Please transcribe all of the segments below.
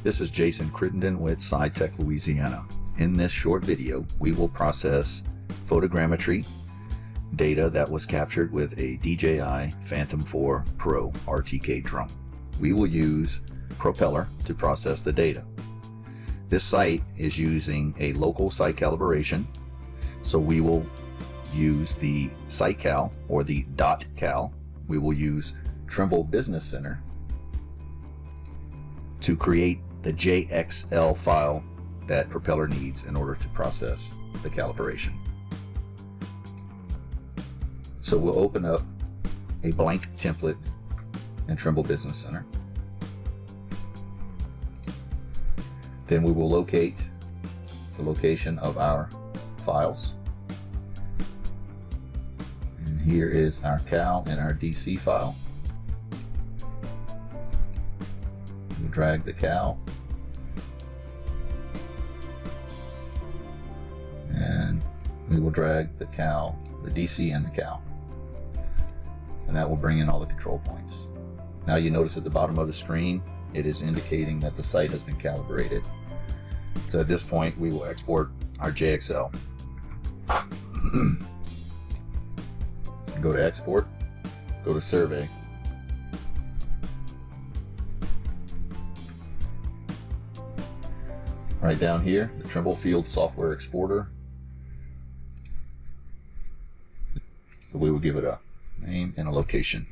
This is Jason Crittenden with SciTech Louisiana. In this short video, we will process photogrammetry data that was captured with a DJI Phantom 4 Pro RTK drone. We will use Propeller to process the data. This site is using a local site calibration, so we will use the site cal or the .cal. We will use Trimble Business Center to create the JXL file that Propeller needs in order to process the calibration. So we'll open up a blank template in Trimble Business Center. Then we will locate the location of our files. And here is our cal and our DC file. We'll drag the cal and we will drag the cal, the DC and the cal, and that will bring in all the control points. Now you notice at the bottom of the screen it is indicating that the site has been calibrated. So at this point we will export our JXL. Go to export, go to survey, right down here, the Trimble Field Software Exporter. So we will give it a name and a location.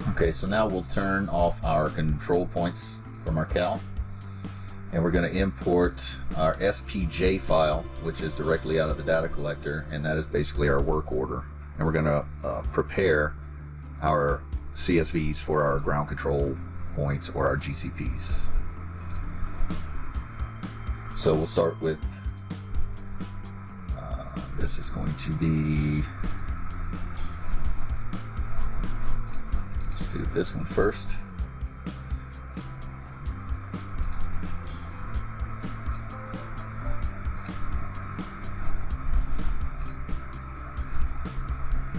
Okay, so now we'll turn off our control points from our cal, and we're going to import our SPJ file, which is directly out of the data collector, and that is basically our work order. And we're going to prepare our CSVs for our ground control points or our GCPs. So we'll start with this is going to be, do this one first.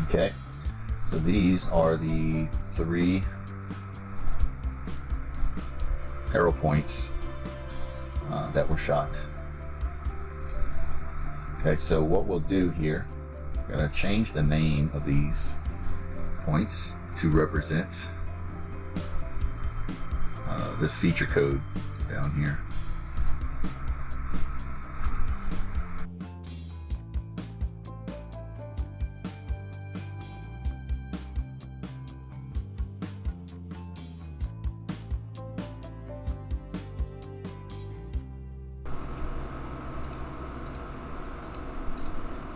Okay, so these are the 3 Aeropoints that were shot. Okay, so what we'll do here, we're going to change the name of these points to represent this feature code down here.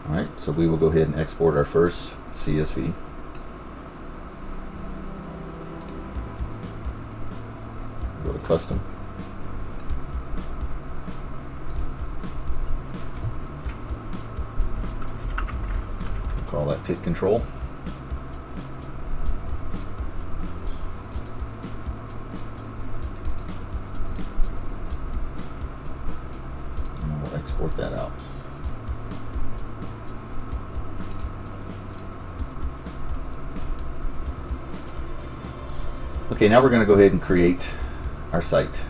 All right, so we will go ahead and export our first CSV. Go to custom. We'll call that pit control. And we'll export that out. Okay, now we're going to go ahead and create our site.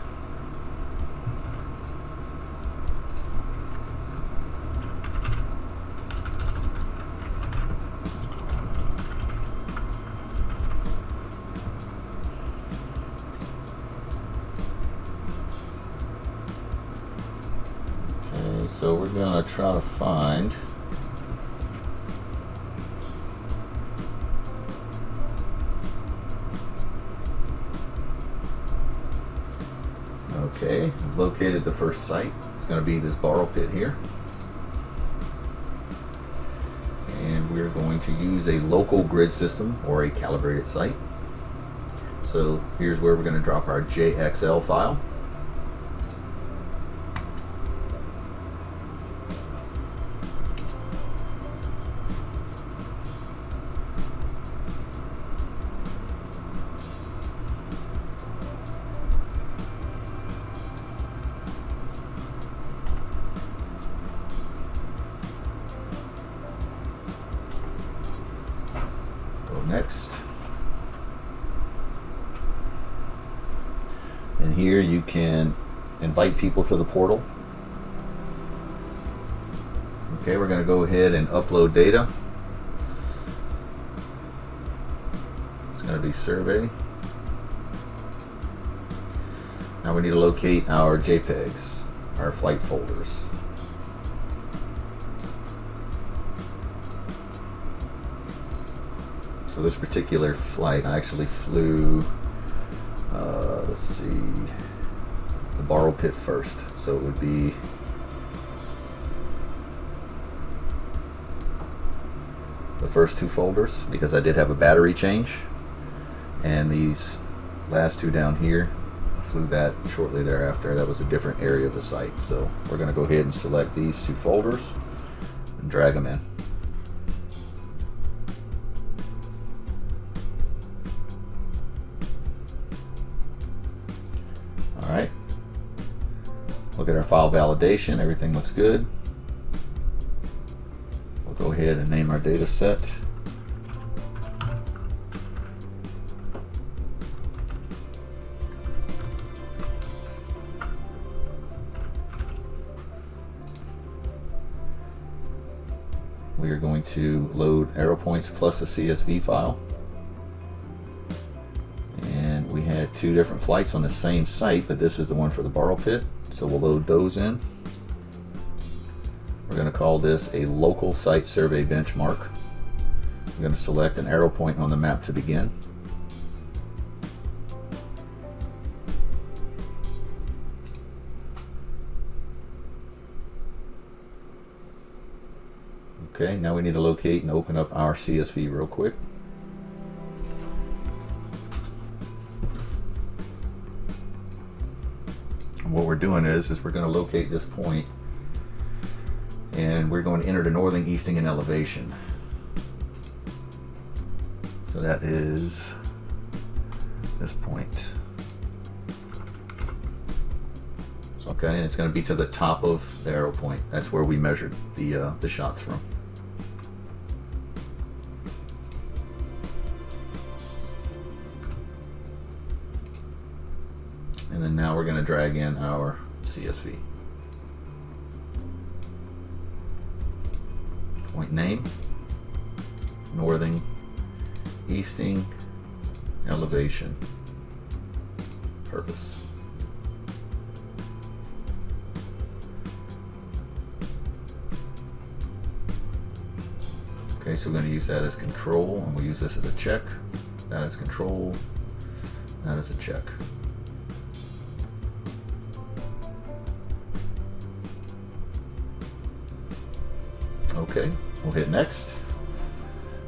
Okay, so we're going to try to find Okay, I've located the first site. It's going to be this borrow pit here. And we're going to use a local grid system or a calibrated site. So here's where we're going to drop our JXL file. next. And here you can invite people to the portal. Okay, we're going to go ahead and upload data. It's going to be survey. Now we need to locate our JPEGs, our flight folders. So this particular flight, I actually flew, let's see, the borrow pit first. So it would be the first two folders, because I did have a battery change, and these last two down here, I flew that shortly thereafter. That was a different area of the site. So we're going to go ahead and select these two folders and drag them in. All right, look at our file validation. Everything looks good. We'll go ahead and name our data set. We are going to load Aeropoints plus a CSV file. And we had two different flights on the same site, but this is the one for the borrow pit. So we'll load those in. We're going to call this a local site survey benchmark. I'm going to select an arrow point on the map to begin. Okay, now we need to locate and open up our CSV real quick. And what we're doing is we're going to locate this point, and we're going to enter the northing, easting, and elevation. So that is this point. So, okay, and it's going to be to the top of the arrow point. That's where we measured the shots from. And then now we're going to drag in our CSV. Point name, northing, easting, elevation, purpose. Okay, so we're going to use that as control, and we'll use this as a check. That is control, that is a check. Okay, we'll hit next.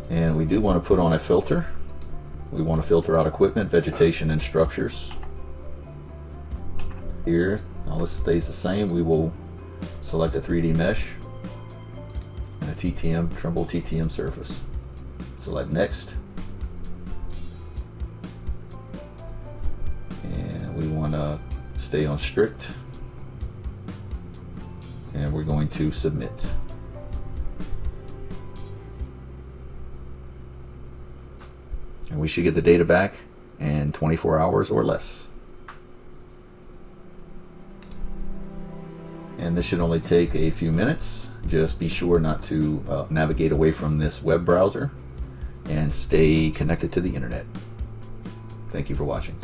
And we do want to put on a filter. We want to filter out equipment, vegetation, and structures. Here, all this stays the same. We will select a 3D mesh and a TTM, Trimble TTM surface. Select next. And we want to stay on strict. And we're going to submit. And we should get the data back in 24 hours or less. And this should only take a few minutes. Just be sure not to navigate away from this web browser and stay connected to the internet. Thank you for watching.